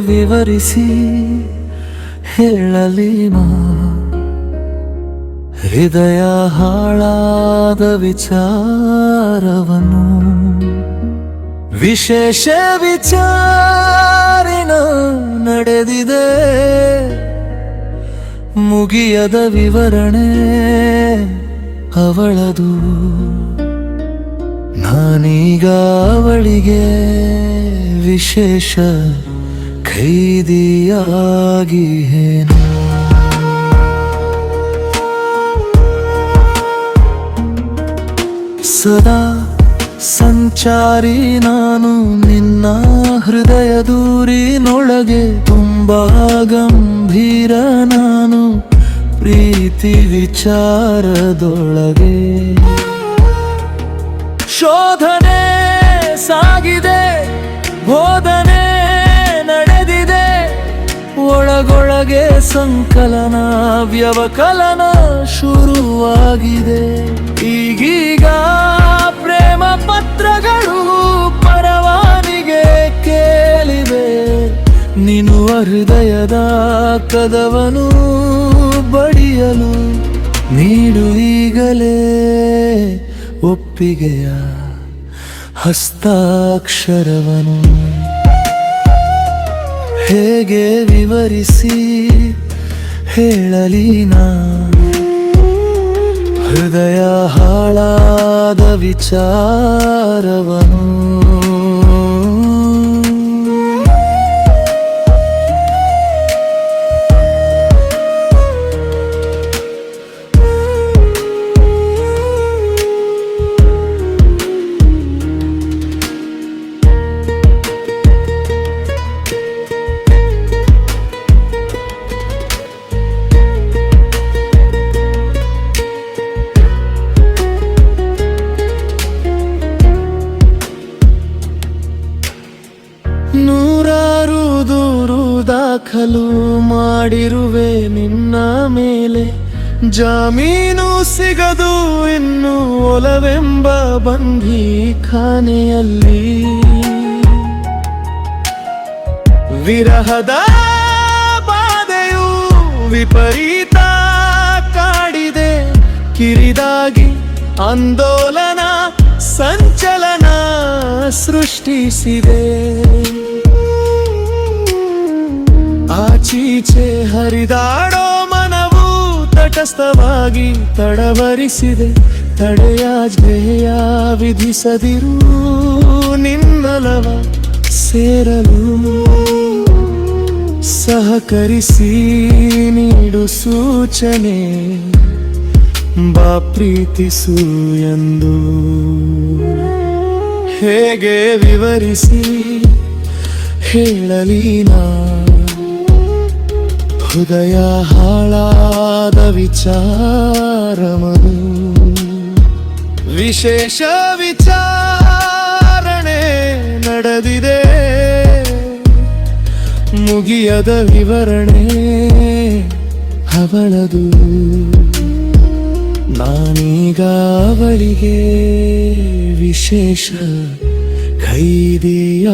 ವಿವರಿಸಿ ಹೇಳಲಿ ನಾ ಹೃದಯ ಹಾಳಾದ ವಿಚಾರವನ್ನು ವಿಶೇಷ ವಿಚಾರಿನ ನಡೆದಿದೆ ಮುಗಿಯದ ವಿವರಣೆ ಅವಳದು ನಾನೀಗ ಅವಳಿಗೆ ವಿಶೇಷ ಖೈದಿಯಾಗಿಯೇನು ಸದಾ ಸಂಚಾರಿ ನಾನು ನಿನ್ನ ಹೃದಯ ದೂರಿನೊಳಗೆ ತುಂಬಾ ಗಂಭೀರ ನಾನು ಪ್ರೀತಿ ವಿಚಾರದೊಳಗೆ ಶೋಧನೆ ಸಾಗಿದೆ ಬೋಧನೆ ನಡೆದಿದೆ ಒಳಗೊಳಗೆ ಸಂಕಲನ ವ್ಯವಕಲನ ಶುರುವಾಗಿದೆ ಈಗೀಗ ಪ್ರೇಮ ಪತ್ರಗಳು ಪರವಾನಿಗೆ ಕೇಳಿವೆ ನೀನು ಹೃದಯದ ಕದವನು ಬಡಿಯಲು ನೀಡು ಈಗಲೇ ಒಪ್ಪಿಗೆಯ ಹಸ್ತಾಕ್ಷರವನು ಹೇಗೆ ವಿವರಿಸಿ ಹೇಳಲಿ ನಾ ಹೃದಯ ಹಾಳಾದ ವಿಚಾರವನು ನೂರಾರು ದೂರು ದಾಖಲು ಮಾಡಿರುವೆ ನಿನ್ನ ಮೇಲೆ ಜಾಮೀನು ಸಿಗದು ಇನ್ನು ಒಲವೆಂಬ ಬಂಧಿ ಖಾನೆಯಲ್ಲಿ ವಿರಹದ ಬಾಧೆಯು ವಿಪರೀತ ಕಾಡಿದೆ ಕಿರಿದಾಗಿ ಆಂದೋಲನ ಸಂಚಲನ ಸೃಷ್ಟಿಸಿದೆ ಆಚೀಚೆ ಹರಿದಾಡೋ ಮನವು ತಟಸ್ಥವಾಗಿ ತಡವರಿಸಿದೆ ತಡೆಯಾಜ್ಞೆಯ ವಿಧಿಸದಿರು ನಿನ್ನಲವ ಸೇರಲು ಸಹಕರಿಸಿ ನೀಡು ಸೂಚನೆ ಬಾ ಪ್ರೀತಿಸು ಎಂದು ಹೇಗೆ ವಿವರಿಸಿ ಹೇಳಲಿ ನಾ ಹೃದಯ ಹಾಳಾದ ವಿಚಾರವನು ವಿಶೇಷ ವಿಚಾರಣೆ ನಡೆದಿದೆ ಮುಗಿಯದ ವಿವರಣೆ ಅವಳದು ನಾನೀಗ ಅವಳಿಗೆ ವಿಶೇಷ ಖೈದಿಯಾಗಿಯೇನು